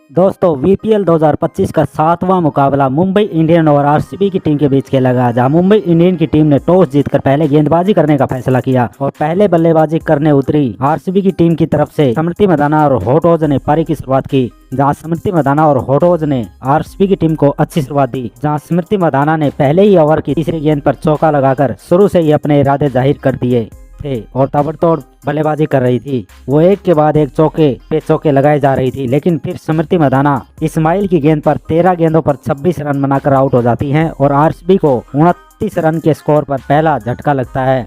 दोस्तों वीपीएल 2025 का 7वां मुकाबला मुंबई इंडियन और आरसीबी की टीम के बीच खेला गया, जहां मुंबई इंडियन की टीम ने टॉस जीतकर पहले गेंदबाजी करने का फैसला किया और पहले बल्लेबाजी करने उतरी आरसीबी की टीम की तरफ से स्मृति मंधाना और होटोज ने पारी की शुरुआत की। जहां स्मृति मंधाना और होटोज ने आरसीबी की टीम को अच्छी शुरुआत दी, जहां स्मृति मंधाना ने पहले ही ओवर की तीसरी गेंद पर चौका लगाकर शुरू से ही अपने इरादे जाहिर कर दिए थे और ताबड़तोड़ बल्लेबाजी कर रही थी। वो एक के बाद एक चौके पे चौके लगाए जा रही थी, लेकिन फिर स्मृति मंधाना इस्माइल की गेंद पर 13 गेंदों पर 26 रन बनाकर आउट हो जाती हैं और आरसीबी को 29 रन के स्कोर पर पहला झटका लगता है।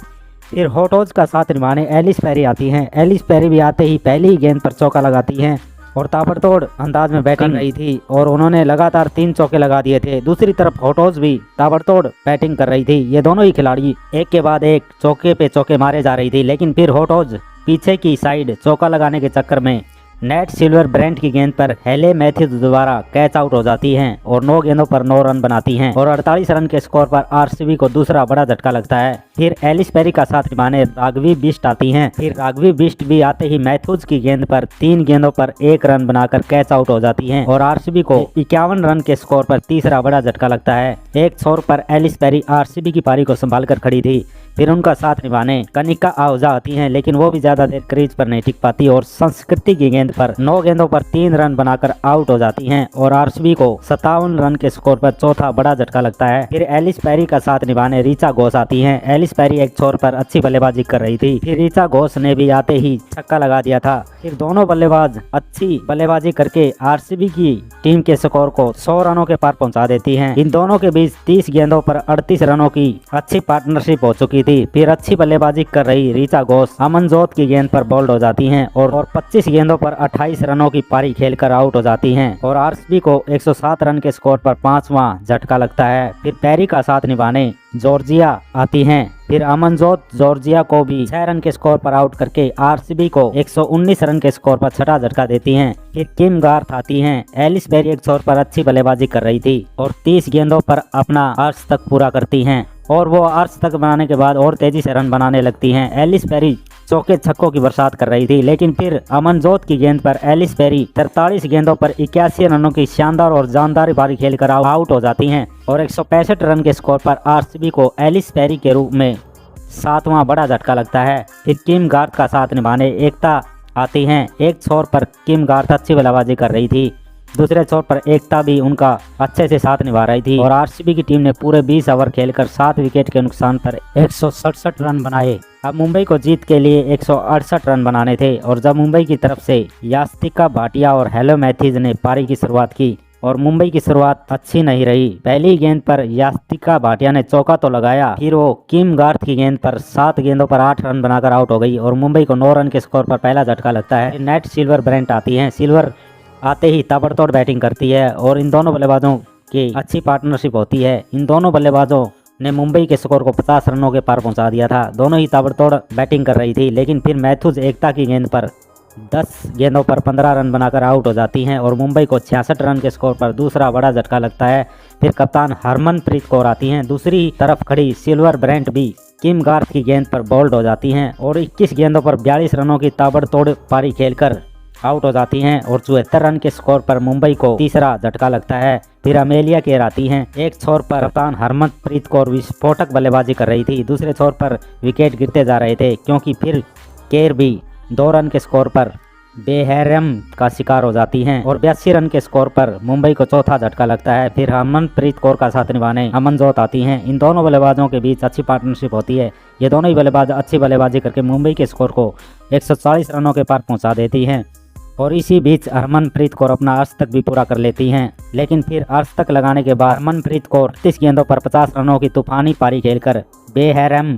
फिर होटोज का साथ निभाने एलिस पेरी आती हैं। एलिस पेरी भी आते ही पहली ही गेंद पर चौका लगाती हैं और ताबड़तोड़ अंदाज में बैटिंग रही थी और उन्होंने लगातार 3 चौके लगा दिए थे। दूसरी तरफ होटोज भी ताबड़तोड़ बैटिंग कर रही थी। ये दोनों ही खिलाड़ी एक के बाद एक चौके पे चौके मारे जा रही थी, लेकिन फिर होटोज पीछे की साइड चौका लगाने के चक्कर में नेट सिल्वर ब्रेंट की गेंद पर हेले मैथ्यूज द्वारा कैच आउट हो जाती हैं और 9 गेंदों पर 9 रन बनाती हैं और 48 रन के स्कोर पर आरसीबी को दूसरा बड़ा झटका लगता है। फिर एलिस पेरी का साथ निभाने राघवी बिष्ट आती हैं। फिर राघवी बिष्ट भी आते ही मैथ्यूज की गेंद पर 3 गेंदों पर 1 रन बनाकर कैच आउट हो जाती हैं और आरसीबी को 51 रन के स्कोर पर तीसरा बड़ा झटका लगता है। एक छोर पर एलिस पेरी आरसीबी की पारी को संभाल कर खड़ी थी। फिर उनका साथ निभाने कनिका आहूजा आती हैं, लेकिन वो भी ज्यादा देर क्रीज पर नहीं टिक पाती और संस्कृति की गेंद पर 9 गेंदों पर 3 रन बनाकर आउट हो जाती हैं और आरसीबी को 57 रन के स्कोर पर चौथा बड़ा झटका लगता है। फिर एलिस पेरी का साथ निभाने ऋचा घोष आती हैं। एलिस पेरी एक छोर पर अच्छी बल्लेबाजी कर रही थी। फिर ऋचा घोष ने भी आते ही छक्का लगा दिया था। फिर दोनों बल्लेबाज अच्छी बल्लेबाजी करके आरसीबी की टीम के स्कोर को 100 रनों के पार पहुंचा देती हैं। इन दोनों के बीच 30 गेंदों पर 38 रनों की अच्छी पार्टनरशिप हो चुकी थी। फिर अच्छी बल्लेबाजी कर रही ऋचा घोष अमनजोत की गेंद पर बोल्ड हो जाती हैं और 25 गेंदों पर 28 रनों की पारी खेलकर आउट हो जाती हैं और आरसीबी को 107 रन के स्कोर पर 5वां झटका लगता है। फिर पेरी का साथ निभाने जॉर्जिया आती हैं। फिर अमनजोत जॉर्जिया को भी 6 रन के स्कोर पर आउट करके आरसीबी को 119 रन के स्कोर पर छठा झटका देती हैं। फिर किम गार्थ आती हैं। एलिस पेरी एक छोर पर अच्छी बल्लेबाजी कर रही थी और 30 गेंदों पर अपना अर्श तक पूरा करती हैं और वो अर्श तक बनाने के बाद और तेजी से रन बनाने लगती हैं। एलिस पेरी चौके छक्कों की बरसात कर रही थी, लेकिन फिर अमनजोत की गेंद पर एलिस पेरी 43 गेंदों पर 81 रनों की शानदार और जानदार पारी खेलकर आउट हो जाती हैं और 165 रन के स्कोर पर आरसीबी को एलिस पेरी के रूप में 7वां बड़ा झटका लगता है। फिर किम गार्थ का साथ निभाने एकता आती हैं। एक छोर पर किम गार्थ अच्छी बल्लेबाजी कर रही थी, दूसरे छोर पर एकता भी उनका अच्छे से साथ निभा रही थी और आरसीबी की टीम ने पूरे 20 ओवर खेलकर 7 विकेट के नुकसान पर 167 रन बनाए। अब मुंबई को जीत के लिए 168 रन बनाने थे और जब मुंबई की तरफ से यास्तिका भाटिया और हेलो मैथ्यूज ने पारी की शुरुआत की और मुंबई की शुरुआत अच्छी नहीं रही। पहली गेंद पर यास्तिका भाटिया ने चौका तो लगाया, फिर वो किम गार्थ की गेंद पर 7 गेंदों पर 8 रन बनाकर आउट हो गई और मुंबई को 9 रन के स्कोर पर पहला झटका लगता है। नेट सिल्वर ब्रेंट आती हैं। सिल्वर आते ही ताबड़तोड़ बैटिंग करती है और इन दोनों बल्लेबाजों की अच्छी पार्टनरशिप होती है। इन दोनों बल्लेबाजों ने मुंबई के स्कोर को 50 रनों के पार पहुंचा दिया था। दोनों ही ताबड़तोड़ बैटिंग कर रही थी, लेकिन फिर मैथ्यूज एकता की गेंद पर 10 गेंदों पर 15 रन बनाकर आउट हो जाती हैं और मुंबई को 66 रन के स्कोर पर दूसरा बड़ा झटका लगता है। फिर कप्तान हरमनप्रीत कौर आती हैं। दूसरी तरफ खड़ी सिल्वर ब्रेंट भी किम गार्थ की गेंद पर बोल्ड हो जाती हैं और 21 गेंदों पर 42 रनों की ताबड़तोड़ पारी खेलकर आउट हो जाती हैं और 74 रन के स्कोर पर मुंबई को तीसरा झटका लगता है। फिर अमेलिया केर आती हैं। एक छोर पर कप्तान हरमनप्रीत कौर विस्फोटक बल्लेबाजी कर रही थी, दूसरे छोर पर विकेट गिरते जा रहे थे क्योंकि फिर केर भी 2 रन के स्कोर पर बेहरम का शिकार हो जाती हैं और 82 रन के स्कोर पर मुंबई को चौथा झटका लगता है। फिर हरमनप्रीत कौर का साथ निभाने अमनजोत आती हैं। इन दोनों बल्लेबाजों के बीच अच्छी पार्टनरशिप होती है। ये दोनों ही बल्लेबाज अच्छी बल्लेबाजी करके मुंबई के स्कोर को 140 रनों के पार पहुंचा देती हैं और इसी बीच हरमनप्रीत कौर अपना अर्श तक भी पूरा कर लेती हैं। लेकिन फिर अर्श तक लगाने के बाद हरमनप्रीत कौर 30 गेंदों पर 50 रनों की तूफानी पारी खेलकर बेहरम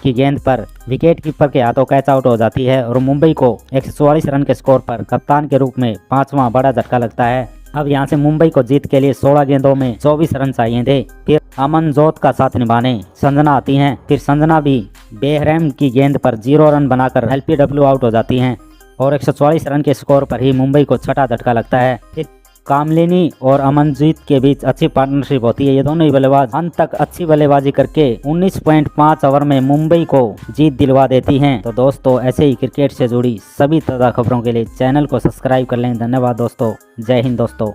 की गेंद पर विकेट कीपर के हाथों कैच आउट हो जाती है और मुंबई को 144 रन के स्कोर पर कप्तान के रूप में 5वां बड़ा झटका लगता है। अब यहां से मुंबई को जीत के लिए 16 गेंदों में 24 रन चाहिए थे। फिर अमनजोत का साथ निभाने संजना आती हैं। फिर संजना भी बेहरम की गेंद पर 0 रन बनाकर एलपीडब्ल्यू आउट हो जाती हैं और 144 रन के स्कोर पर ही मुंबई को छठा झटका लगता है। फिर कामलिनी और अमनजीत के बीच अच्छी पार्टनरशिप होती है। ये दोनों ही बल्लेबाज अंत तक अच्छी बल्लेबाजी करके 19.5 ओवर में मुंबई को जीत दिलवा देती हैं। तो दोस्तों ऐसे ही क्रिकेट से जुड़ी सभी ताज़ा खबरों के लिए चैनल को सब्सक्राइब कर लें। धन्यवाद दोस्तों। जय हिंद दोस्तों।